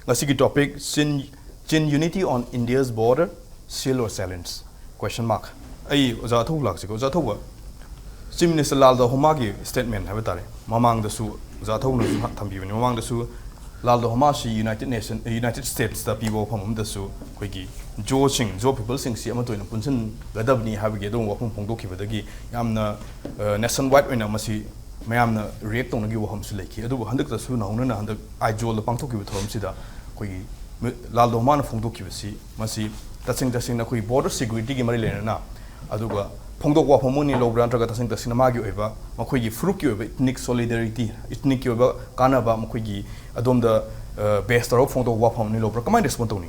Ngasigi topic Chin unity on India's border, seal or silence? Question mark. Ai oza thuk lak siko oza thuk Chief Minister Lal da Homagi statement have tare. Mamang the su oza thuk no thambi ni mamang the su Lal da Homa si United States da people phom the su khoigi jo sing jo people sing si ama toina punchen gadab ni have ge dong wa phom phong khibadagi yamna nationwide oina masi mayamna react tong gi wa hom su leki adu handak da su nauna na handak ai jol da pangthok gi thom sida khoigi Lal da Homa na phong khib si masi tasing na khoi border security gi mari lena na aduga phongdok wa phomuni logra antraga tasing magi oiba makhoi gi fruit ki oiba ethnic solidarity ethnic ki oiba kanaba makhoi gi adom da base tarok phongdok wa phomni logra kamai respond toni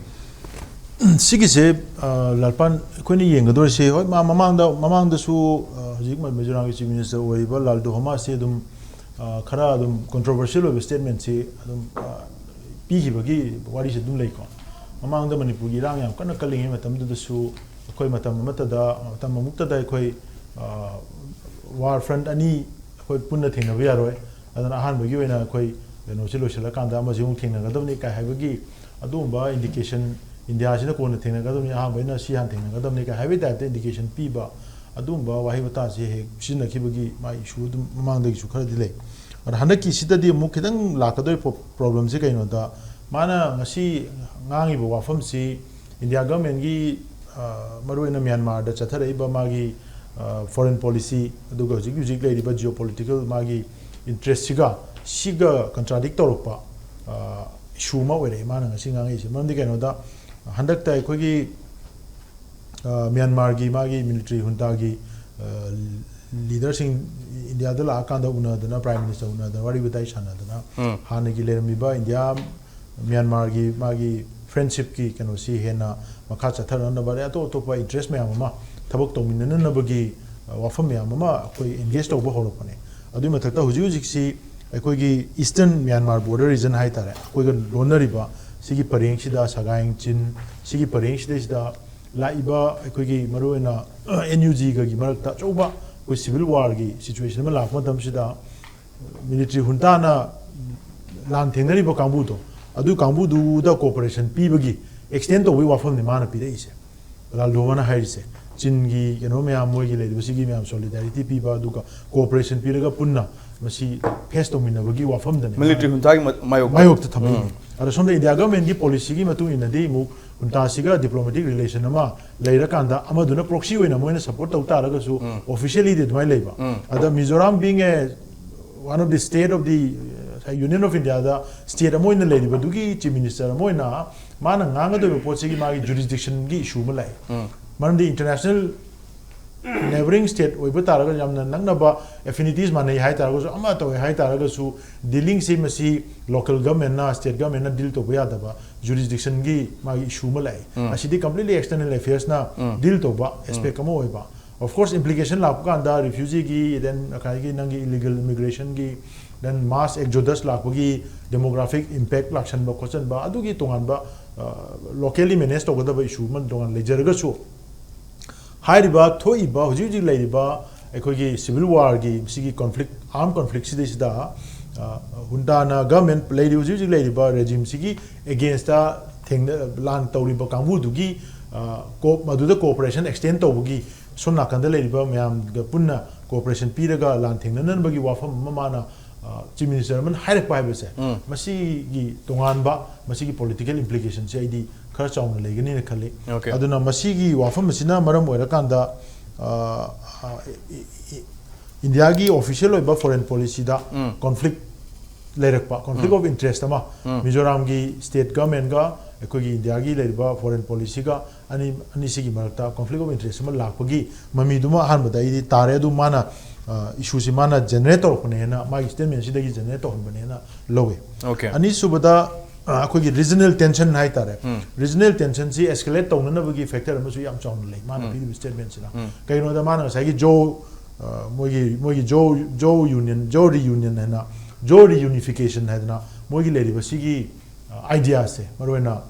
sigi se lalpan khoni yengador se hoi mamang da su hojik ma Mizoram Chief Minister oiba Lal da Homa se dum khara dum controversial oiba statement se dum pi gi bagi wari se dum leiko mamang da Manipur gi rang yam kana kaling matam da su khoi matam mukta da khoi war front ani khoi punna thingna bi yaroi adana ahan bagi wena khoi no chilo chila kanda ama jung thingna gadam ni kai habagi adumba indication India sina ko na thingna gadam ni ahan baina si han thingna gadam ni kai habi da indication pi ba adumba wahi bata se he sina khibagi mai issue dum mamang da su khara dilai ar hanaki sita di mu khidang lakadoi problem se kaino da mana ngasi ngangi bo wafam si India government gi Maruina Myanmar da Chatharaiba magi foreign policy aduga hujik leriba geopolitical magi interest siga contradict torpa issue ma were mana ngasi ngangi se mamdi keno da handak ta khogi Myanmar gi magi military junta gi leader sing India da la kan da una da prime minister una da wari bitai chana da hane gi lermi ba India Myanmar gi magi friendship ki kano si hena makha chathar na bare to pa interest me ama thabak to min na bagi wafam me ama koi engage to bo horo pane adu ma thakta huji si koi gi eastern Myanmar border region hai tare koi ga lonari ba sigi pareng sida sagaing chin sigi pareng sida laiba koi gi maru na NUG ga gi marakta choba koi civil war gi situation ma lakma dam sida military junta na lan thenari ba kambu to adu kambu du da cooperation pi bagi extend to we wafam ni mana pi dei se Lal do mana hai se chin gi me amoy gi le basi gi me am solidarity pi ba du ka cooperation pi ga punna masi face to min bagi wafam dan military hunta gi mayok ta thabi ara sonda India government gi policy gi matu ina dei mu hunta siga diplomatic relation ama leira kanda ama duna proxy oina moina support ta ta ga su officially de mai leiba ada Mizoram being a one of the state of the Union of India da state amo in lady badugi chief minister amo na mana nganga do pochi gi magi jurisdiction gi issue ma lai man the international neighboring state oi ba taraga jamna nangna ba affinities manai hai taraga so ama to hai taraga su dealing se masi local government na state government na deal to ba da ba jurisdiction gi magi issue ma lai asidi completely external affairs na deal to ba aspect amo oi ba of course implication la ka anda refugee gi then akai gi nangi illegal immigration gi then mass exodus lakbagi demographic impact lakshan ba question ba adugi tongan ba locally managed to gada ba issue man tongan ledger ga so high ba thoi ba huji lai ba ekoi civil war gi sigi conflict armed conflict si da hunta na government lady huji lai ba regime sigi against the thing lan tawri ba kambu dugi ko madu da cooperation extend to bugi somna kan da lai ba myam ga punna cooperation piraga lan thing nan bagi wafam mamana Chief Minister man high pa ba se masi gi tongan ba masi gi political implications ai di khar chaung le gani ne khale aduna masi gi wafam masina maram oira kanda India gi official oiba foreign policy da conflict lerak pa conflict of interest ama Mizoram gi state government ga ekoi gi India gi leriba foreign policy ga ani sigi marakta conflict of interest ma lakpagi mami duma han badai di tare du mana issue si mana generator khone na ma statement si dagi generator bane na lowe ani subada akoi gi regional tension hai tare regional tension si escalate to na bagi factor ma su yam chong le mana bi statement sina kai no da mana sai gi jo mogi jo union jo reunion hai na jo reunification hai na mogi le ri ba si gi idea se marwena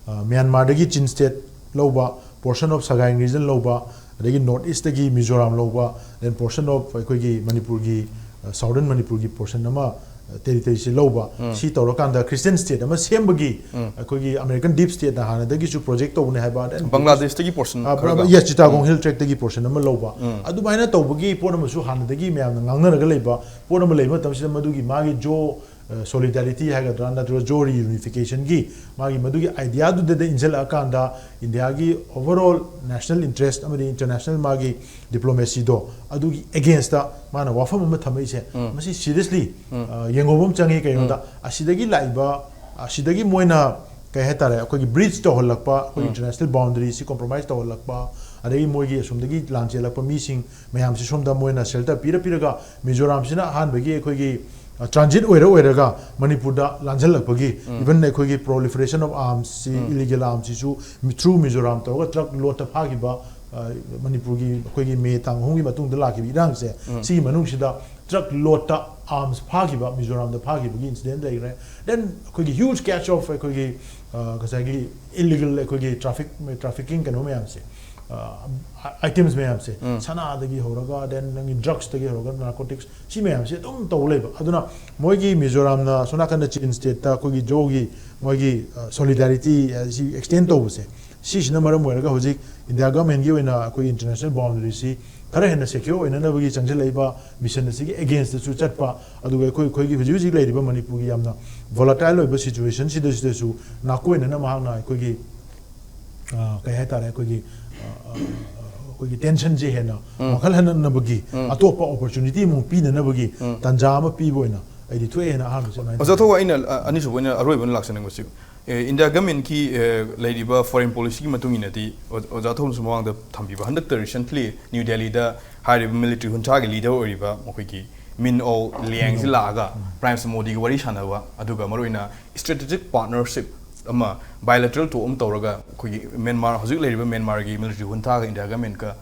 Myanmar dagi Chin state loba portion of Sagaing region loba dagi north east dagi Mizoram loba then portion of koi gi Manipur gi southern Manipur gi portion nama territory si loba si tawrakanda Christian state ama sembagi akogi American deep state na hanadagi su project tawne haiba Bangladesh tagi portion yes Chittagong hill tract tagi portion ama loba adumaina tawbagi ponama su hanadagi myam ngangnaraga leiba ponama leiba tamsida madugi magi jo solidarity haga dranda dro jo reunification gi magi madugi idea du de injel akanda India gi overall national interest amadi international magi diplomacy do adugi against the mana wafam ama thamai se masi seriously yengobom changi kayo da asidagi laiba asidagi moina kai hetare akoi bridge to holakpa akoi international boundary si compromise to holakpa adai moigi asumdagi lanche lakpa mi sing mayam si somda moina shelter pira Mizoram sina han bagi akoi gi transit oiraga Manipur da lanjal lakpagi even akoi gi proliferation of arms si illegal arms su through Mizoram to truck lot ta phagi ba Manipur gi akoi gi me tang hongi matung da laki irang se si manung sida truck lot ta arms phagi ba Mizoram da phagi ba incident lai re then akoi gi huge catch of akoi gi kasagi illegal akoi gi trafficking kanu me am se items me am se sana da gi horaga then ngi drugs da gi horaga narcotics si me am se dum to leba aduna moi gi Mizoram na sona kan chin state ta akoi gi jogi moi gi solidarity si extend to se si sina maram moiraga hojik India government gi wena akoi international boundary si khara hena secure ena na bagi changjal leiba mission si against the chat pa aduga koi gi huji lai riba Manipur gi yamna volatile loiba situation si de su na ko ena na ma na koi gi kai hata ra koi gi tension je hena makhal hena na bagi atopa opportunity mu pi na bagi tanja ma pi boina ai di thwe hena ha se mai azato wa ina anisu boina aroi bon laksan ngosiu India government ki ladiba foreign policy ki matung inati ojathom sumawang da thambiba handak recently New Delhi da high military junta gi leader oriba mokoi ki min o liang si laga prime minister Modi gi wari sanawa aduga maroina strategic partnership ama bilateral to tawraga khoi Myanmar hojik leriba Myanmar gi military junta ga India government ka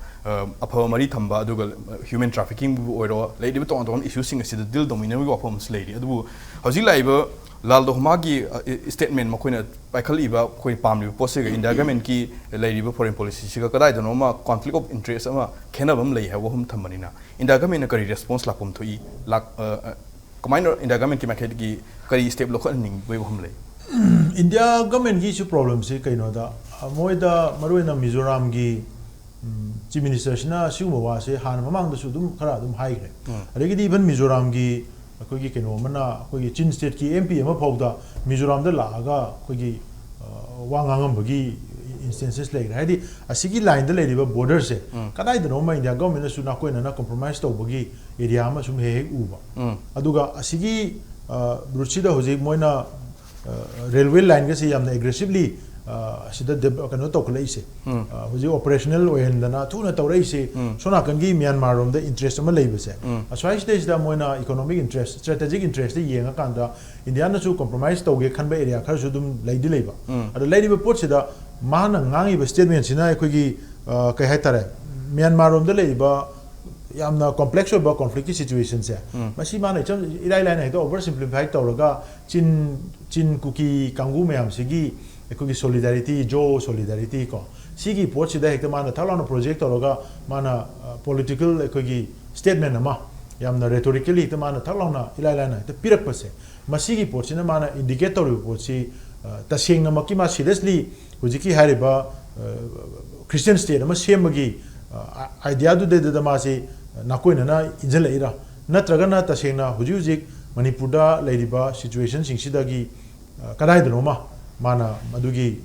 apha mari thamba aduga human trafficking bu oiro ladiba ton issues sing asida deal dominant gi apha lady adu hojik laiba Lal do magi statement makoina paikali ba koi pamli posega India government ki lady foreign policy siga kadai dono ma conflict of interest ama khenabam lei ha wo hum thamanina India government kari response la pum thui lak commander India government ki market ki kari step lo khaning we hum lei India government ki su problem se kaino da moida maruina Mizoram gi chief minister sina siuma wa se han mamang da su dum khara dum hai gre adegi di even Mizoram gi akogi keno mana akogi chin state ki MP ama phawda Mizoram da laga akogi wangangam bagi instances like hadi asigi line da leriba border se kadai da no ma India government su na koina na compromise to bagi area ma sum he uba aduga asigi ruchi da hoji moina railway line ga se yamna aggressively sida kano to klai se hoji operational ohendana thuna tawrai se sona kan gi Myanmar rom da interest ma leiba se aswai stage da moina economic interest strategic interest de yenga kanda India na su compromise to ge khanba area khar su dum leidi leiba adu leidi ba pot sida mana ngangi ba statement sina ekoi gi kai haitare Myanmar rom da leiba yamna complex oba conflict situation se masi mana cham irai line ha over simplify tawraga chin kuki kangu me am sigi ekoi solidarity jo solidarity ko sigi pot sida hekta mana thalana project tawraga mana political ekoi statement ama yamna rhetorically ta mana thalana irai line ta pirak pase masigi pot sina mana indicator pot si taseng na makima seriously hujiki hariba Christian state ama semagi idea du de ma si nakoina na injala ira natraga na tasengna hujik Manipur da leiriba situation sing sidagi kadai dnoma mana madugi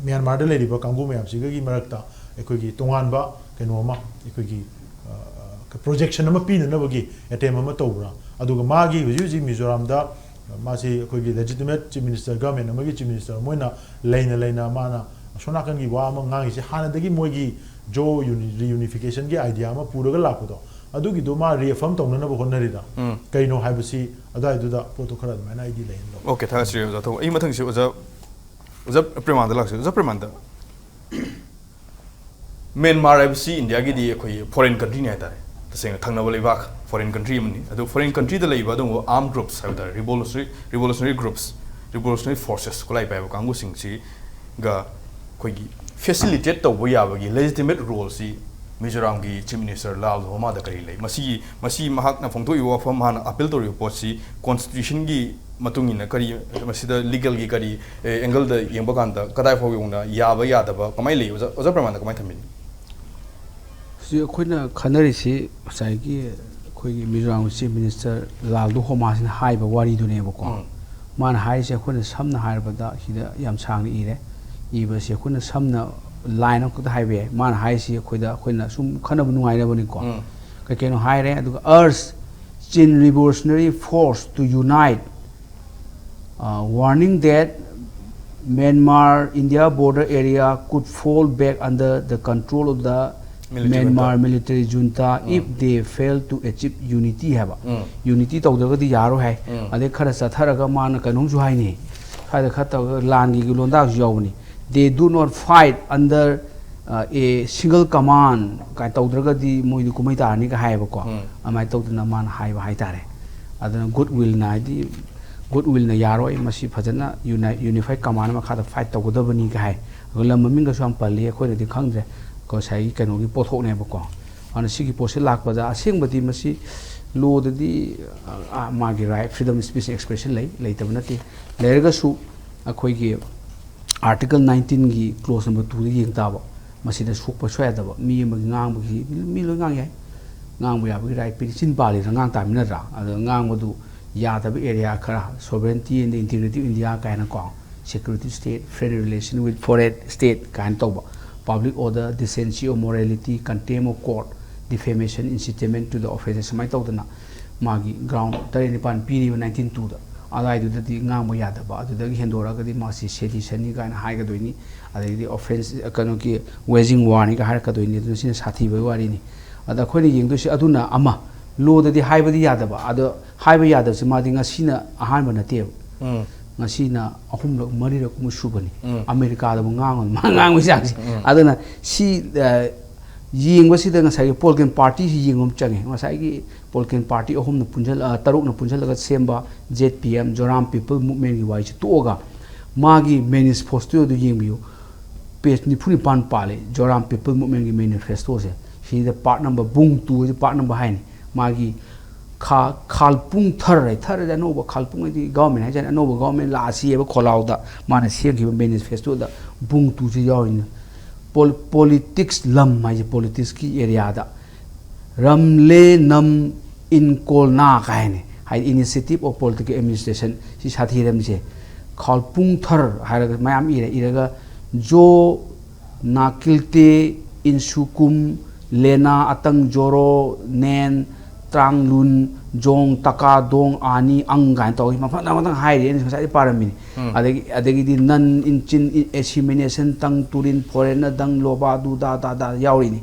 Myanmar da leiriba kangu mayam sigagi marakta ekogi tonganba kenoma ekogi projection ama pin na bagi atem ama tobra aduga magi hujik Mizoram da masi ekogi legitimate chief minister government amagi chief minister moina leina mana sonakan gi wa ma ngangi si hanadagi moigi jo reunification ki idea ma puraga lapudo adugi do ma reaffirm tongna na bo nari da kaino haibasi adai du da protocol ma na id lein lo okay tha sri za to ei mathang si oza premanda lakse oza premanda Myanmar haibasi India gi di khoi foreign country ne ta taseng thangna bo leibak foreign country mani adu foreign country da leiba dong armed groups ha da revolutionary groups revolutionary forces ko lai ba kangu sing si ga khoi gi facilitate to bo ya ba gi legitimate role si Mizoram gi Chief Minister Lal Homa da kari lei masi mahak na phongtoi wa fam han appeal to report si constitution gi matung ina kari masida legal gi kari angle da yengba kan da kadai fo yong na ya da ba kamai lei oza praman da kamai thamin si khoina khanari si sai gi khoi gi Mizoram Chief Minister Lal Homa sin hai ba wari du ne ba ko man hai se khoina samna hai ba da hida yam sang ni ire iba se khoina samna line of the highway man high see khoina sum khana nungai na bani ko ka keno high re adu urge Chin revolutionary force to unite warning that Myanmar India border area could fall back under the control of the Myanmar military junta if they fail to achieve unity haba unity tawdaga di yaro hai ade khara satharaga man kanung ju hai ni khada khata lan gi londa ju yawni they do not fight under a single command kai tawdraga di moidu kumai ta ni ka haiba ko amai tawdna man haiba hai tare adana goodwill na di goodwill na yaro ai masi phajana unified command ma khada fight tawgodabani ka hai lam maming ga sam palle khoi di khangre ko sai kanu gi pothok ne ba ko ana sigi pose lak ba da asing badi masi law di ma gi right freedom of speech expression lei tabna ti lerga su akhoi gi Article 19 gi clause number 2 di yeng taba masida sukpa soya daba mi ma ngang ba gi mi lo ngang yai ngang ba ya ba right pi chin ba le ngang ta mi na ra ada ngang ba du ya da area khara sovereignty and integrity of India kaina ko security state friendly relation with foreign state kan to ba public order decency or morality contempt of court defamation incitement to the offense mai to dana magi ground 35 pi 19 da alai du di ngang ba ya da ba du da hendora ga di masi sedition ni kan hai ga doini adai di offense kanu ki waging war ni ga har ka doini du sin sathi ba wari ni ada khoi ni yeng du si aduna ama lo da di hai ba di ya da ba ada hai ba ya da si ma di nga sina ahan ba na te nga sina ahum lo mari ra kum su ba ni america da ngang ma ngang wi sang aduna si yeng ba si da nga sai polken party si yeng om change nga sai gi polken party ahum na punjal taruk na punjal ga semba ZPM Joram people movement gi wai chi to ga magi manifesto du yeng biu page ni phuni pan pale Joram people movement gi manifesto se si the part number bung tu part number hai ni magi khalpung thar da no ba khalpung di government hai jan no ba government la si ba kholau da mana siang gi manifesto da bung tu ji yaw ni politics lam mai politics ki area da ramle nam in kolna kaine hai initiative of political administration si sathi ram je khalpung thar hai ga mayam iraga jo nakilte insukum lena atang joro nen tranglun jong taka dong ani anggan to ma fa na hai re ni sai parami adegi di nan in chin assimilation tang turin foreigner dang loba du da yauri ni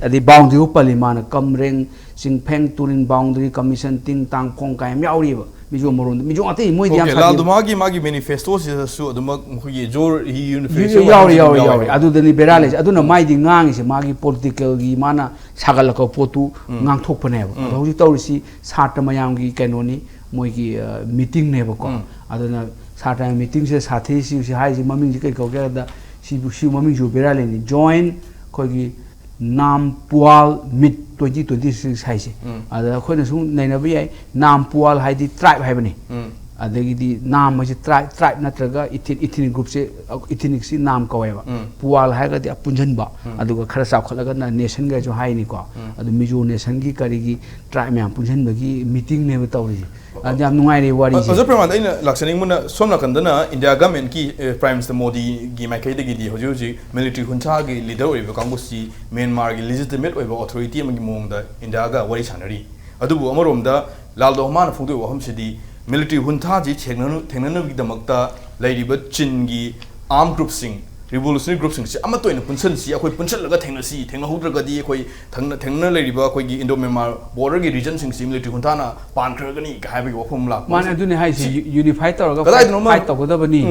adi boundary upali mana kamreng singpheng turin boundary commission ting tang khong kai yauri ba mijo moron mijo ate moi diam sa la magi manifesto su aduma khu jor hi unification yauri adu dani berales aduna mai di ngang se magi political gi mana sagal ko potu ngang thok pane ba hoji tawrisi sata mayam gi kenoni moi gi meeting ne ba ko aduna sata meeting se sathi si hai ji maming ji kai ko ga da si maming ju berale ni join ko gi nam pual mid 2026 hai se ada khoi na sung nei na bi ai nam pual hai di tribe hai bani adagi di nam ma ji tribe natraga ethnic group se ethnic si nam ko ba pual hai ga di punjan ba aduga khara sa kholaga na nation ga jo hai ni ko adu mijo nation gi kari gi tribe myam punjan ba gi meeting ne ba tawri ajam nungai re wari ji Praman ina laksaning mun somna kandana India government ki Prime Minister Modi gi mai kai de gi di hoji military huncha gi leader oi ba kangu si Myanmar gi legitimate oi ba authority am gi mong da India ga wari sanari adubu amarom da laldo man phungdoi wa ham sidi military hunta ji thengna gi damakta lairiba chin gi armed group sing revolutionary group sing si amato ina punsan si akoi punsan laga thengna hudraga di akoi thengna lairiba akoi gi Indo Myanmar border gi region sing si military hunta na pan khra gani ka haiba gi wafum la man aduni hai si unify tawra ga fight tawda bani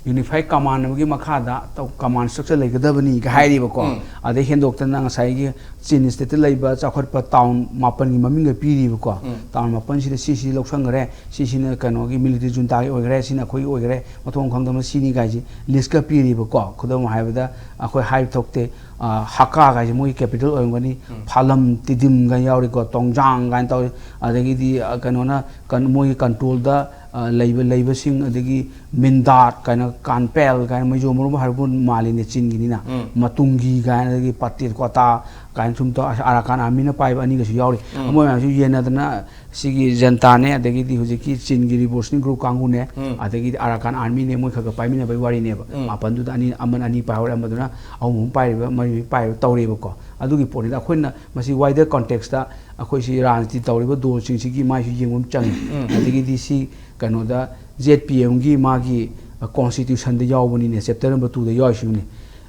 unified command gi makhada to command structure legadabani ga hairi ba ko ade hendokta na ngasai gi chin state laiba chakhot pa town mapan gi maming ga piri ba ko town mapan si si loksang gare si na kano gi military junta gi ogre si na khoi ogre mathong khang da si ni ga ji list ka piri ba ko khudam haibada akhoi hai thokte haka ga ji moi capital oingani phalam tidim ga yauri ko tongjang ga taw adagi di kano na kan moi control da leiba sing adagi mindat kana kanpel kana maijo murum harbun malin chin gini na matungi kana adagi patir kota kana sum to arakan amina pai ani ga su yauri amoi ma su yena dana sigi janta ne adagi di hujiki chin gi revolutionary group kangu ne adagi arakan army ne moi khaga pai mina bai wari ne ba mapan du ani aman ani pai hore amaduna awum pai ba mari pai tawre ba ko adugi pori da khoina masi wider context da akhoi si ranti tawre ba do sing sigi mai su yengum chang adagi di si kano da ZPM gi magi constitution da yawbani ne chapter number 2 da yaw shuni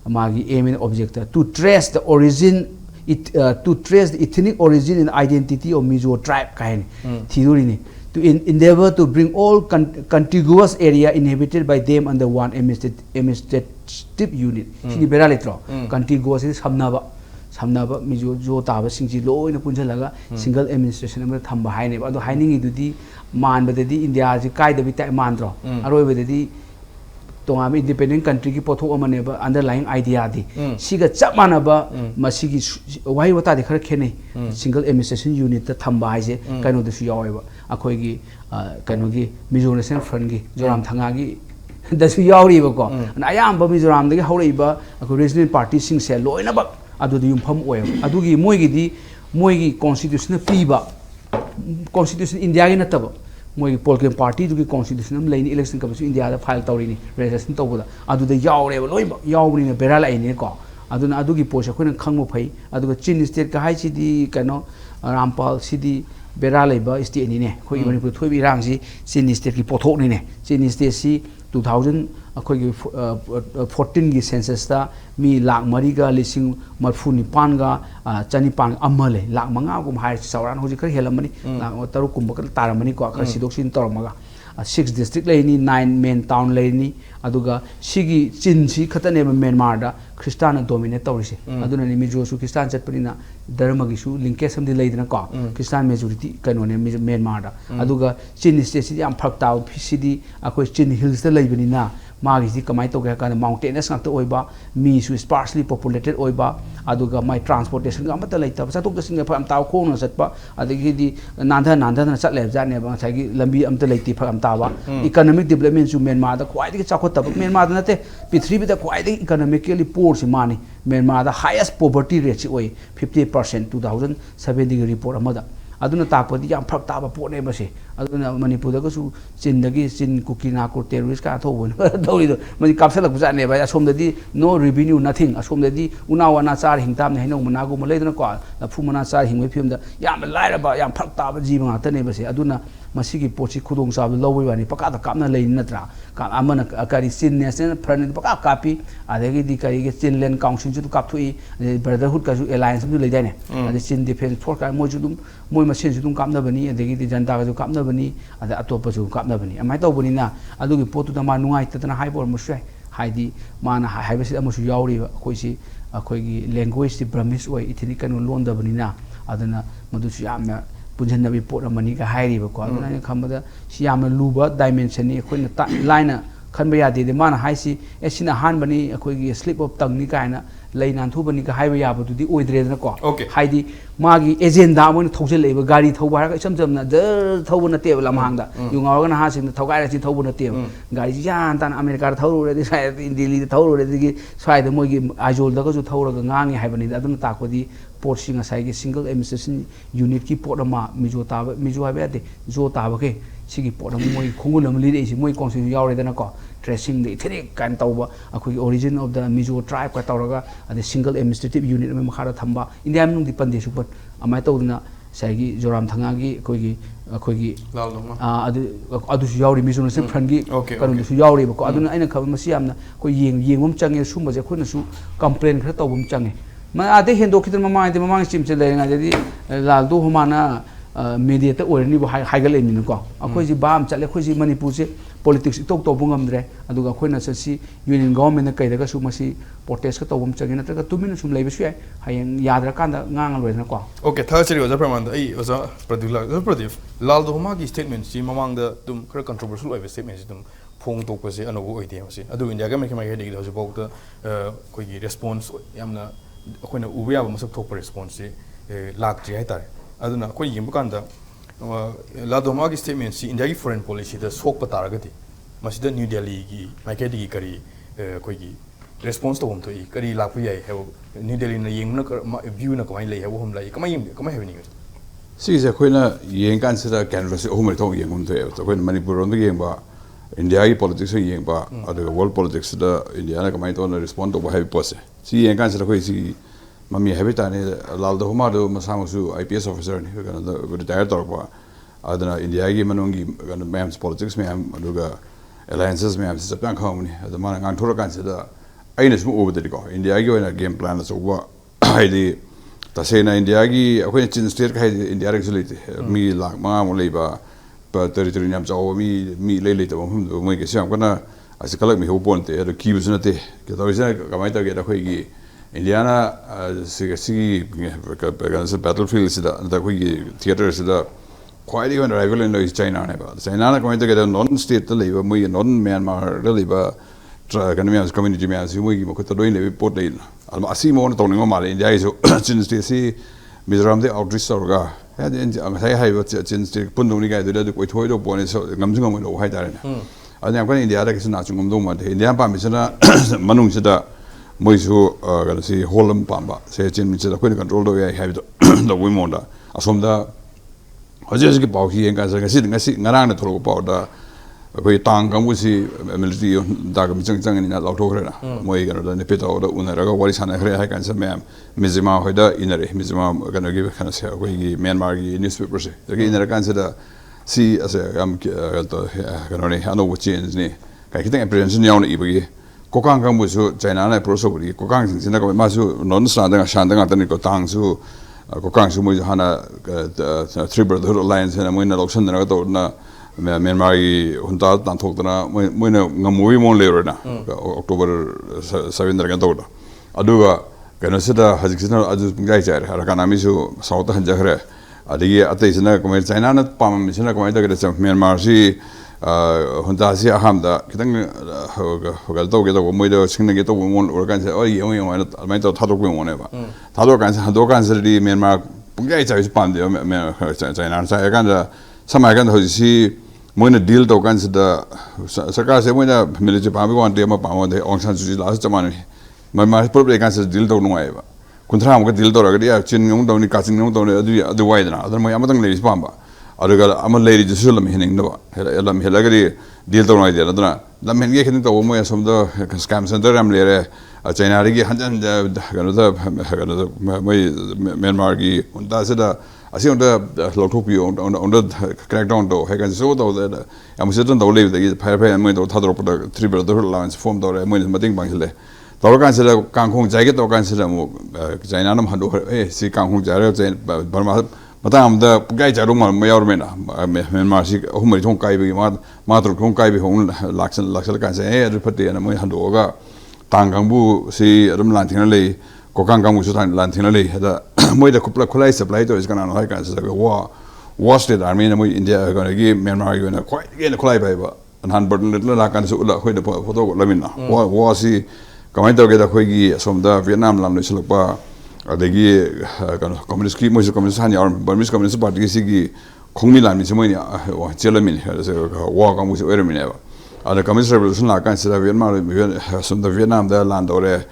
magi aim and object to trace the origin to trace the ethnic origin and identity of Mizo tribe kain theory ni to endeavor to bring all contiguous area inhabited by them under one administrative unit sini bera letro contiguous is samnaba Mizo jo taba singji loina punjalaga single administration amra thamba haine ba ado haining idudi man badadi India ji kai da bitai mandro aroi badadi tongam independent country ki potho amane ba underlying idea di siga chapmana ba masigi wai wata de khar khene single administration unit ta thamba haise kaino da su yawe ba akhoi gi kaino gi Mizo National Front gi joram thanga gi da su yawri ba ko na ayam ba Mizoram da gi hawrei ba akhoi regional party sing se loina ba adu di yumpham oy adu gi moi gi constitution pi ba constitution India gi nataba moi political party du ki constitution am lain election ka su India da file tawri ni registration tawbuda adu da yawre ba loi ba yawbni na beral ai ne ko adu na adu gi post khoi khangmo phai adu ga chin state ka hai chi di kano rampal sidi beral ai ba state ni ne khoi Manipur thoi bi rang si chin state ki pothok ni ne chin state si 2000 अखोई 14 की census ता मी लाख मरी का लिसिंग मरफू निपान का चनिपान अमले लाख मंगा गुम high सौरान होजी खर हेलमनी लाख तरु कुंभ कर तारमनी को खर सिदोक्सिन तोरमगा 6 district लेनी 9 main town लेनी अदुगा सिगी चिनसी खतने म्यांमार दा ख्रिस्तान डोमिनेट तौरिसे अदुना नि मिजो सु ख्रिस्तान चटपनिना धर्म गी सु लिंकेज समदि लेदना को ख्रिस्तान मेजॉरिटी कनो ने म्यांमार दा अदुगा चिन स्टेट सि याम फक ताव फिसिदी अखोई चिन हिल्स दा लेबनिना मागी सि कमाई तोगे का mountainous ngak oiba mi su sparsely populated oiba aduga mai transportation ga mata leita chatok dasing ga pham taw khong na satpa adigi di nandha na chat leb ja ne ba sai gi lambi amta leiti pham tawa economic development su Myanmar da khwai di chakot tab Myanmar da nate prithvi da khwai di economically poor si mani Myanmar da highest poverty rate si oi 50% 2007 gi report amada aduna takpadi yam phak taba pone base aduna Manipur da su chindagi chin kukina ko terrorist ka thobon dori do mani kapsalak buja ne ba asom dadi no revenue nothing asom dadi unawana char hingtam ne hino manago malaidana ko fu mana char hingwe phim da yam laira ba yam phak taba jiba ngata ne base aduna masigi pochi khudong sa lowoi bani pakada kapna lein natra ka amana kari chin national front paka kapi adegi di kari ge chinland council ju kapthui brotherhood ka ju alliance ju leidai ne ade chin defense force ka mo ju dum moi masen ju dum kapna bani adegi di janta ka ju kapna bani ada atopa ju kapna bani amai taw bani na adugi potu da ma nungai tatana haibor musai haidi mana haibasi amusu yauri khoi si akhoi gi language ti Burmese oi ethnic kanu lon da bani na adana madu su yamna punjan nabi pot amani ka hairi ba ko aduna khambada si yamna luba dimension ni khoi na line khanba ya de mana haisi esina han bani akhoi gi slip of tongue ni kaina leinan thu bani ka haiba ya ba du di oidre na ko haidi magi agenda mon thojel leba gari thoba ha isam jamna der thobu na te lamhang da yunga ga na ha sin thogai ra si thobu na te gari jan tan America ra thoru re di sai in Delhi da thoru re di sai da moi gi ajol da ga ju thoru ga ngangi haibani da aduna ta ko di port sing asai gi single administration unit ki port ma mijo haiba de jo ta ba ke sigi port moi khungul am li de si moi constitution yaw re da na ko tracing the ethnic kan tauba akhoi origin of the Mizo tribe ka tawraga ade single administrative unit me makhara thamba India nung dipande super amai tawduna saigi joram thanga gi akhoi gi adu su yauri Mizo National Front gi kanu su yauri ba ko aduna aina khab masi amna ko yengom change sumba je khoi na su complain khara tawbum change ma ade hendo khitan mamang chim che lenga jadi lal do humana mediator orni bo haigal emin ko akhoi ji bam chale khoi ji Manipur se politics itok to bungam dre aduga khoina sasi union government na kaida su masi protest ka tawum chagi na ka tumin sum leibe su hayang yadra kanda ngang loi na ko okay third series oza praman ai oza Pradeep lal do ma gi statement si mamang da tum khara controversial oibe statement si tum phong tok pa se anobu oide si adu india ga mai ga de ho bok da koi gi response yamna khoina ubu ya ba masak thok response si lak ji hai tare aduna koi yim kan da lal do ma gi statement si india gi foreign policy da sok pa tar ga di masida new delhi gi mai ga di kari koi gi response to to I kari lak pu yai he new delhi na yeng na view na kamai lei he hom lai kamai he ni si se khoina yeng kan sida canvas hom mai thong yeng hom to to khoina manipur ron yeng ba india gi politics yeng ba adu world politics da india na kamai to na respond to ba he pose si yeng kan sida khoi si mami he ta ne lal do ma do masang su ips officer ni ga na retire tor ba adana india gi manung gi ga ma'am politics me am adu ga alliances me am sa plan khom ni adu ma ngang thor kan sida aina smu over the go india gi na game plan so wa haidi ta se na india gi akhoi chin state khai india actually mi lak ma mo lei ba pa territory nyam chaw mi le ta hum do moi ke siam kana asikalak mi ho ponte ado ki busna te ke ta isa kamai ta ge da khoi gi indiana si ga battlefield sida da khoi gi theater sida quite even rival in china ne ba china na kamai ta ge non state ta lei ba moi non myanmar da lei ba Kanamias community me as you mo ko to doin le port le alma asi mo na to ngo male india iso chin state si mizoram de outreach sorga ya den sai hai ba chin state pun do ni ga de ko thoi do pone so ngam jing mo hai ta ne anya ko india da kisna chung do ma de india pa mi sina manung sida moi su ga si holam pa ba se chin mi sida ko ni control do ya hai do wi mo da asom da hoje ki pau hi en ka sa ngasi ngarang na tholo pau da koi tang kam si military da ga mi chang ni na law tho khre na moi ga da ne peta da una ra ga wari sana khre hai kan sa mem mizima hoida inare mizima ga na gi khana se koi gi myanmar gi newspaper se da gi inare kan sa da si as am to ga no ne ano wo change ni ka ki teng apprehension yaw na I gi ko kang kam bu su china na pro so gi ko kang sin na ko ma su non sa da shan da ta ni ko tang su ko kang su moi hana three brotherhood alliance na moi na loksan na to na Myanmar gi hunta tan thok na moi na ngamui mon le na October 7 ra ga to da aduga kana sida hajikina aju ngai char har kana mi su south han jahre adigi ate sina ko china na pam mi sina ko da ga Myanmar si hunta si aham da kitang ga to ga moi da singna ge to mon or kan se oi yong yong na mai to thadok mon ne ba thadok kan se di Myanmar ngai char si pam de china sa ga da samai kan hoji si moina deal to kan sida sarkar se moina military pa mi wan de ma pa mo de Aung San Suu Kyi la sa man ma problem kan se deal to no ai ba kuntra mo ka deal to ra ga ya chin ngong to ni ka chin ngong to ne adu wai na adu mo amatang le pa ba adu ga amal le ri jisul lam hining no ba lam hela ga deal to no ai de adu na lam hen ge khin to mo ya som do scam center ram le re china ri gi han ga no da mo Myanmar gi unda se da asi on the lotopi on the crackdown to he can so to that am certain to live the pay and to thadro the three brother alliance form to mo mating bang le to kan se kang khong jai ge to kan se mo china nam hando si kang khong jai re barma matam da gai ja ro ma yaur me na Myanmar si humri thong kai bi ma tro thong kai bi hong laksal kan se e pati na mo hando ga tang kang bu si ram lan thing le ko kang kang mu su tan lan thing le da moi da kupla khulai supply to is kana no hai kan sa war state army na moi india ga gi Myanmar gi na khoi ge na khulai bai ba han burden la kan su la khoi da photo ko lamin na wa si kamai to ge da khoi gi som da Vietnam lam no silak pa adagi kan communist ki moi communist han yar Burmese communist party si gi khongmi lam ni moi ni wa chelamin wa ka mu se er min ba ada communist revolution la kan sa Vietnam som da Vietnam da land ore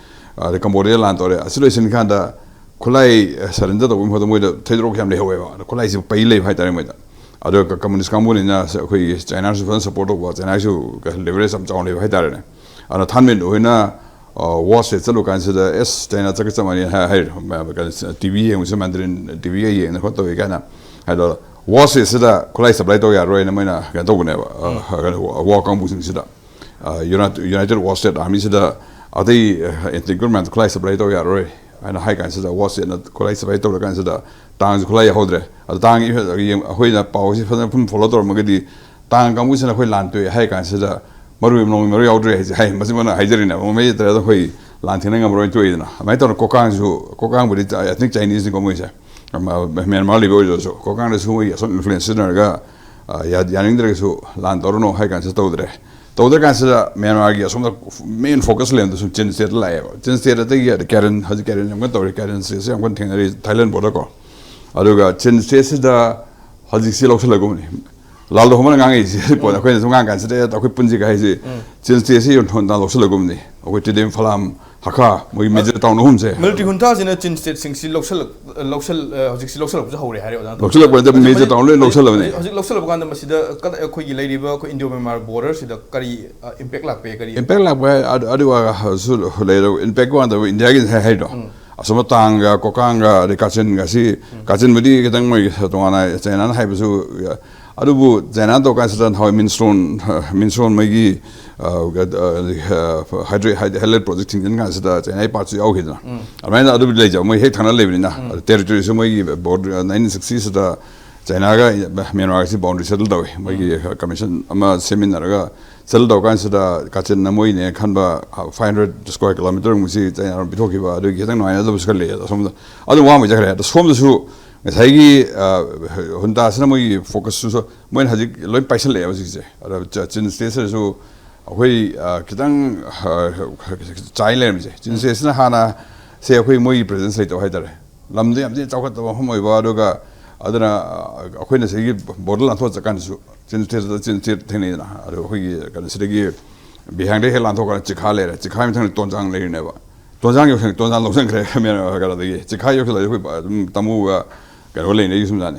the Cambodia land ore situation kan da khulai surrender to mo mo da thedro kham le howe ba khulai si pai le phai tare mo da ado communist company na khoi china su support wa china su leverage sam chaung le phai tare ne ana thanmen hoina war se chalu kan se da s china chak chamani ha tv ye musa mandarin tv ye na ko to ga na ado war se da khulai supply to ya roi na mo na ga to ne ba war kang bu sing se da united war state army se da adi integrament khulai supply to ya roi ana hai kan se da was na khulai supply to kan se da tang khulai ya hodre tang i hoi na pau si phana phun follow to ma ga di tang kamu sina khoi lan tu hai kan sida maru no maru yaw dre hai masima hai jari na me tra da khoi lan thina ngam ro tu na mai to kokang budi I think Chinese ni komu sa Myanmar li bo so kokang su mo ya so influence na ga ya yaning dre su lan tor no hai kan sa to dre kan sa Myanmar gi som main focus len su chin state la ya chin state ta ya Karen haji Karen ngam to Karen se se ngam thing ri Thailand border ko aduga chin state da haji si lok la ko ni lal do homa ngang isi po na ko ni ngang kan se da ko punji ga isi chin state si yon thon da lok la ko ni ko ti dem phalam haka moi major town hum se military junta sina chin state sing si loksal hojik si loksal bu hore hari odan loksal ko da major town le loksal ni hojik loksal bu kan da masida ka khoi gi leiriba ko Indo Myanmar border sida kari impact lak pe kari impact lak ba adu wa su le impact wa da India gi hai do asoma tanga kokanga de kachin ga si kachin mudi gedang moi tongana China hai bu su adu bu China to kan sa how minstone mai gi hydroelectric project thing kan sa China part su au hidna amai na adu le ja moi he thana le na territory su moi border 1960 da China ga Myanmar si boundary settle daw moi gi commission ama seminar ga settle daw kan sa kachin na moi ne khan ba 500 square kilometer mu si China bi thoki ba adu gi tang na da buskal le som adu wa mo ja kare da som su ngai hunta sana moi focus su moi haji loi paisal le si je ada chin state su hoi kitang chai le je chin state na hana se hoi moi presence le to hai dare lam de am je chawkhat to homoi ba do ga adana hoi na se gi border lan tho chakan su chin state thene na ado hoi ga se gi bihang de helan tho ka chikha le chikha mi thang ton jang le ne ba ton jang yo ton jang lo sang kre me na ga da gi chikha yo la hoi tamu ga cái này như thế này,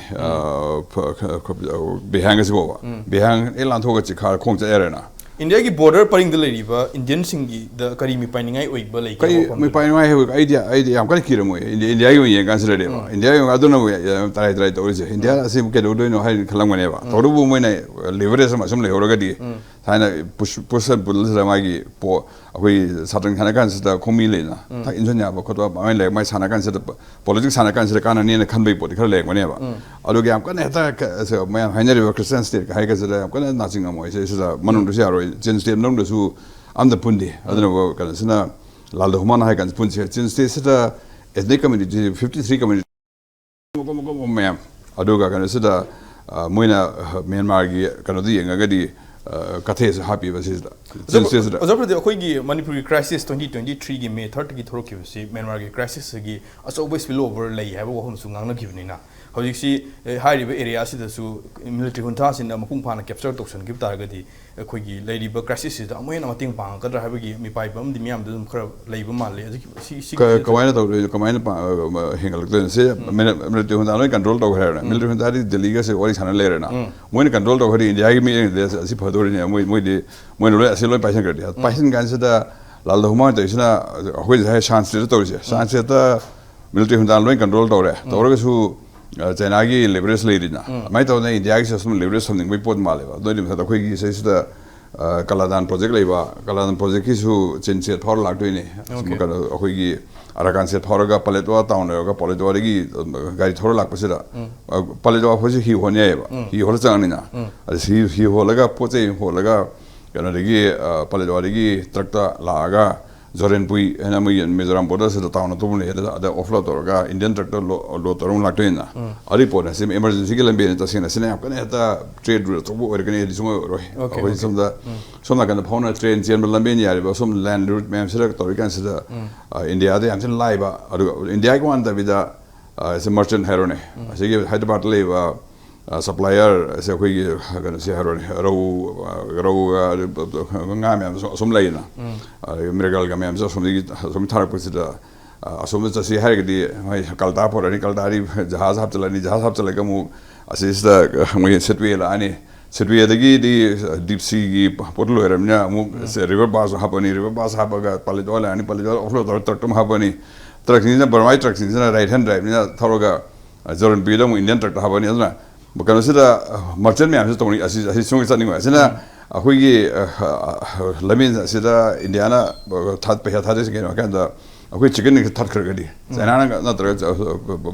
bihang cái gì bộ, bihang elan thô cái chỉ khai không chạy ra nè. India ki border paring de lei ba Indian singi the kari mi paning ai oik ba lei kai mi paning ai he idea am kan kira mo India yo yen kan sere de ba India yo aduna mo trai to je India asim ke do no hai khalang mane ba to bu mo nei leverage sam le horo ga di thaina push bul sa ma gi po akoi satang khana kan sa khomi le na tha injonya ba khotwa ba mai le mai sana kan sa politics sana kan sa kan ne khan bai po di khar le mane ba adu ge am kan ta sa mai haina ri Christian state ka hai ga sa am kan na singa mo se sa manung do sia Chin state nong da su am da pundi adana go kan sina lal da human hai kan pundi Chin state sa ethnic community 53 community go ma'am aduga kan sida moina Myanmar gi kan di nga ga di kathe sa happy ba sida Chin state da azapra de khoi gi Manipuri crisis 2023 gi May 3 gi thorok ki si Myanmar gi crisis gi aso ba spill over lei ha ba hom su ngang na gi ni na hojik si hai ri area si da su military junta sin da mapung phana capture toction gi ta ga di khoi gi lei ri ba crisis si da amoi na mating pang ka dra ha ba gi mi pai bam di miam dum khara lei ba mal le si ka wai na to ka mai na hingal to se military junta no control to khara military junta di delhi ga se ori chana le na moi na control to khari India gi mi si phadori ne moi no le se loi paisan ga dia paisan gan se da lal da huma to isna hoi hai chance to se chance ta military junta loi control to re to ga su China gi leverage le dina mai to nei India gi system leverage something we pot male ba do dim sa khoi gi se da Kaladan project le ba Kaladan project ki su chen set phor lag doi ne ka khoi gi arakan set phor ga paletwa town ga paletwa gi gari thor lag pasira paletwa phoji hi honya ba hi hol chang ni na hi holaga poche holaga kana gi paletwa gi trakta la ga Zoren pui ena mai Mizoram border se town to ne da offload ga Indian tractor lo torung lakto ina ari po na sim emergency ke lambe ta sina sina kan eta trade route to or kan di sumo ro ko som da kan phone train chen lambe ni ari ba som land route mem se to kan se da India de am sin lai ba India ko an da vida as a merchant herone se ge Hyderabad le ba supplier se ko gi kan se herone ro nga mem som lai na miracle ga mem som thar ko se da asum ta se har di mai kalta por ani kaltari jahaz hab chala ga mu asis da mu setwe la ani setwe da gi di deep sea gi potlo eramnya mu river bus hab ga palidol ani palidol offload traktum hab ani truck ni na barmai truck ni na right hand drive ni na thoroga zoran bi da mu Indian truck hab ani na bukan se da merchant me am se toni asis sung sa ni ma se na akhui gi lamin se da Indiana that pe tha de se kan da ꯑꯩꯈꯣꯏ chicken neck ꯊꯠꯈ꯭ꯔꯒꯗꯤ ꯆꯥꯏꯅꯥꯅ ꯅꯠꯇ꯭ꯔꯒ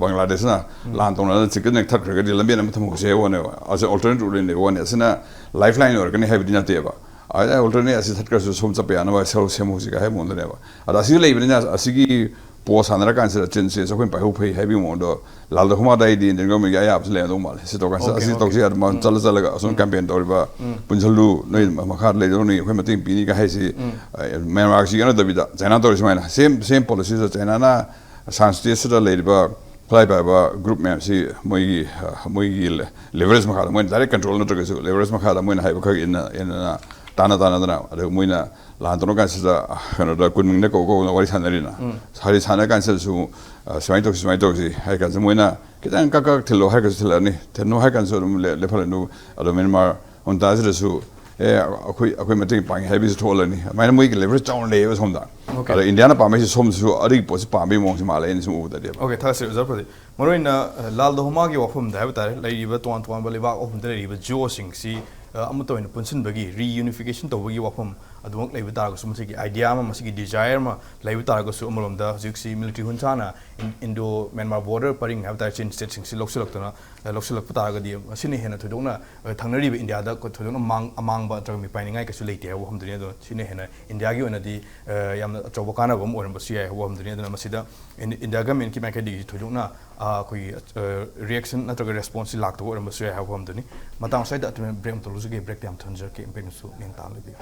ꯕꯪꯒ꯭ꯂꯥꯗꯦꯁꯅ ꯂꯥꯟ ꯇꯧꯅꯗꯅ chicken neck ꯊꯠꯈ꯭ꯔꯒꯗꯤ ꯂꯝꯕꯦꯟ ꯑꯃ ꯊꯝꯍꯧꯁꯦ ꯍꯥꯏꯕꯅꯦꯕ ꯑꯁ alternate root ꯂꯩꯕ ꯋꯥꯅꯤ ꯑꯁꯤꯅ life line ꯑꯣꯏꯔꯛꯀꯅꯤ ꯍꯥꯏꯕꯗꯤ ꯅꯠꯇꯦꯕ ꯑꯣꯜꯇꯔꯅꯦꯠ ꯑꯁꯤ ꯊꯠꯈ꯭ꯔꯁꯨ ꯁꯣꯝ ꯆꯠꯄ ꯌꯥꯅꯕ ꯁꯦꯝꯍꯧꯁꯤꯒ ꯍꯥꯏꯕ ꯃꯑꯣꯡꯗꯅꯦꯕ ꯑꯗꯣ ꯑꯁꯤ ꯂꯩꯕꯅꯤꯅ ꯑꯁꯤꯒꯤ ꯄꯣ ꯁꯥꯟꯅꯔꯀꯥꯟꯁꯤꯗ ꯆꯤꯟꯁꯦ ꯑꯩꯈꯣꯏꯅ ꯄꯥꯏꯍꯧ ꯐꯩ ꯍꯥꯏꯕꯒꯤ ꯃꯑꯣꯡꯗꯣ ꯂꯥꯜꯗ ꯍꯨꯃꯥꯗ ꯑꯩꯗꯤ ꯏꯟꯗꯤꯌꯟ ꯒꯣꯔꯃꯦꯟꯒꯤ ꯑꯌꯥꯕꯁꯨ ꯂꯩꯔꯝꯗꯧ ꯃꯥꯜꯂꯦ ꯁꯤ ꯇꯧꯀꯥꯟꯁꯤꯗ ꯑꯁꯤ ꯇꯧꯁꯤ ꯑꯗꯨꯝ ꯆꯠꯂ ꯆꯠꯂꯒ ꯑꯁꯨꯝ ꯀꯦꯝꯄꯦꯟ ꯇꯧꯔꯤꯕ ꯄꯨꯟꯁꯤꯜꯂꯨ ꯅꯣꯏ ꯃꯈꯥꯗ ꯂꯩꯗꯧꯅꯤ ꯑꯩꯈꯣꯏ ꯃꯇꯦꯡ ꯄꯤꯅꯤꯒ ꯍꯥꯏꯁꯤ ꯃ꯭ꯌꯥꯟꯃꯥꯔꯁꯤ ꯌꯦꯡꯅꯗꯕꯤꯗ ꯆꯥꯏꯅꯥ ꯇꯧꯔꯤ ꯁꯨꯃꯥꯏꯅ ꯁꯦꯝ ꯄꯣꯂꯤꯁꯤꯗ ꯆꯥꯏꯅꯥꯅ ꯁꯥꯟꯁꯇꯦꯠꯁꯤꯗ ꯂꯩꯔꯤꯕ ꯈꯨꯠꯂꯥꯏ ꯄꯥꯏꯕ ꯒ꯭ꯔꯨꯞ ꯃꯌꯥꯝꯁꯤ ꯃꯣꯏꯒꯤ ꯂꯦꯚꯔꯦꯖ ꯃꯈꯥꯗ ꯃꯣꯏꯅ ꯗꯥꯏꯔꯦꯛ ꯀꯟꯇ꯭ꯔꯣꯜ ꯅꯠꯇ꯭ꯔꯒꯁꯨ ꯂꯦꯚꯔꯦꯖ ꯃꯈꯥꯗ ꯃꯣꯏꯅ ꯍꯥꯏꯕ ꯈꯔ ꯏꯟꯅꯗꯅ ꯇꯥꯟꯅꯗꯅ ꯑꯗꯨꯒ ꯃꯣꯏꯅ ꯂꯥꯟ ꯇꯧꯔ ꯀꯥꯟꯁꯤꯗ ꯀꯩꯅꯣꯗ ꯀꯨꯟꯃꯤꯡꯗ ꯀꯧꯅ ꯋꯥꯔꯤ ꯁꯥꯟꯅꯔꯤꯅ ꯁꯥꯟꯅ ꯀꯥꯟꯁꯤꯗꯁꯨ ꯁꯨꯃꯥꯏꯅ ꯇꯧꯁꯤ ꯍꯥꯏ ꯀꯥꯟꯁꯤꯗ ꯃꯣꯏꯅ ꯈꯤꯇꯪ ꯀꯛ ꯊꯤꯜꯂꯣ ꯍꯥꯏꯔꯒꯁꯨ ꯊꯤꯜꯂꯛꯑꯅꯤ ꯊꯤꯜꯂꯣ ꯍꯥꯏ ꯀꯥꯟꯁꯨ ꯑꯗꯨꯝ ꯂꯦꯞꯍꯜꯂꯅꯨ ꯑꯗꯣ ꯃꯦꯟꯃꯥꯔ ꯍꯨꯟꯇꯥꯁꯤꯗꯁꯨ ꯑꯩꯈꯣꯏ ꯃꯇꯦꯡ ꯄꯥꯡꯉꯤ ꯍꯥꯏꯕꯁꯤ ꯊꯣꯛꯍꯜꯂꯅꯤ ꯑꯗꯨꯃꯥꯏꯅ ꯃꯣꯏꯒꯤ ꯂꯦꯚꯔꯦꯖ ꯆꯥꯎꯅ ꯂꯩꯌꯦꯕ ꯁꯣꯝꯗ ꯑꯗꯣ ꯏꯟꯗꯤꯌꯥꯅ ꯄꯥꯝꯕꯩꯁꯤ ꯁꯣꯝꯗꯁꯨ ꯑꯗꯨꯒꯤ ꯄꯣꯠꯁꯤ ꯄꯥꯝꯕꯒꯤ ꯃꯑꯣꯡꯁꯤ ꯃꯥꯜꯂꯦ ꯑꯩꯅ ꯁꯨꯝ ꯎꯕꯗꯗꯤ ꯑꯣꯀꯦ ꯊꯥꯒꯠꯆꯔꯤ ꯑꯣꯖꯥ ꯄ꯭ꯔꯗꯤꯞ ꯃꯔꯨꯑꯣꯏꯅ ꯂꯥꯜꯗ ꯍꯨꯃꯥꯒꯤ ꯋꯥꯐꯝꯗ ꯍꯥꯏꯕ ꯇꯥꯔꯦ ꯂꯩꯔꯤꯕ ꯇꯣꯉꯥꯟ ꯇꯣꯉꯥꯟꯕ ꯂꯩꯕꯥꯛ ꯑꯍꯨꯝꯗ ꯂꯩꯔꯤꯕ ꯖꯤꯑꯣꯁꯤꯡꯁꯤ ꯑꯃꯠꯇ ꯑꯣꯏꯅ ꯄꯨꯟꯁꯤꯟꯕꯒꯤ ꯔꯤꯌꯨꯅꯤꯐꯤꯀꯦꯁꯟ ꯇꯧꯕꯒꯤ ꯋꯥꯐꯝ ꯑꯗꯨꯃꯛ ꯂꯩꯕ ꯇꯥꯔꯒꯁꯨ ꯃꯁꯤꯒꯤ ꯑꯥꯏꯗꯤꯌꯥ ꯑꯃ ꯃꯁꯤꯒꯤ ꯗꯤꯖꯥꯌꯔ ꯑꯃ ꯂꯩꯕ ꯇꯥꯔꯒꯁꯨ ꯑꯃꯔꯣꯝꯗ ꯍꯧꯖꯤꯛꯁꯤ ꯃꯤꯂꯤꯇꯔꯤ ꯍꯨꯟꯁꯥꯅ ꯏꯟꯗꯣ ꯃꯦꯟꯃꯥꯔ ꯕꯣꯔꯗꯔ ꯄꯔꯤꯡ ꯍꯥꯏꯕ ꯇꯥꯔꯦ ꯆꯤꯟ ꯁ꯭ꯇꯦꯠꯁꯤꯡꯁꯤ ꯂꯧꯁꯤꯜꯂꯛꯄ ꯇꯥꯔꯒꯗꯤ ꯃꯁꯤꯅ ꯍꯦꯟꯅ ꯊꯣꯏꯗꯣꯛꯅ ꯊꯪꯅꯔꯤꯕ ꯏꯟꯗꯤꯌꯥꯗ ꯊꯣꯏꯗꯣꯛꯅ ꯑꯃꯥꯡꯕ ꯅꯠꯇ꯭ꯔꯒ ꯃꯤꯄꯥꯏꯅꯤꯡꯉꯥꯏ ꯀꯩꯁꯨ ꯂꯩꯇꯦ ꯍꯥꯏꯕ ꯋꯥꯐꯝꯗꯨꯅꯤ ꯑꯗꯣ ꯁꯤꯅ ꯍꯦꯟꯅ ꯏꯟꯗꯤꯌꯥꯒꯤ ꯑꯣꯏꯅꯗꯤ ꯌꯥꯝꯅ ꯑꯆꯧꯕ ꯀꯥꯟꯅꯕ ꯑꯃ ꯑꯣꯏꯔꯝꯕꯁꯨ ꯌꯥꯏ ꯍꯥꯏꯕ ꯋꯥꯐꯝꯗꯨꯅꯤ ꯑꯗꯨꯅ ꯃꯁꯤꯗ ꯏꯟꯗꯤꯌꯥ ꯒꯃꯦꯟꯠꯀꯤ ꯃꯥꯏꯀꯩꯗꯒꯤ ꯊꯣꯏꯗꯣꯛꯅ ꯑꯩꯈꯣꯏꯒꯤ ꯔꯤꯌꯦꯛꯁꯟ ꯅꯠꯇ꯭ꯔꯒ ꯔꯦꯁꯄꯣꯟꯁꯁꯤ ꯂꯥꯛꯇꯕ ꯑꯣꯏꯔꯝꯕꯁꯨ ꯌꯥꯏ ꯍꯥꯏꯕ ꯋꯥꯐꯝꯗꯨꯅꯤ ꯃꯇꯥꯡ ꯑꯁ꯭ꯋꯥꯏꯗ ꯑꯇꯨꯃꯦꯟ ꯕ꯭ꯔꯦꯛ ꯑꯃ ꯇꯧꯖꯒꯦ ꯕ꯭ꯔꯦꯛꯇ ꯌꯥꯝ ꯊꯝꯖꯔꯛꯀꯦ ꯏꯝꯄꯦꯛꯅꯁꯨ ꯅꯦꯡ ꯇꯥꯅ ꯂꯩꯕꯤꯌꯨ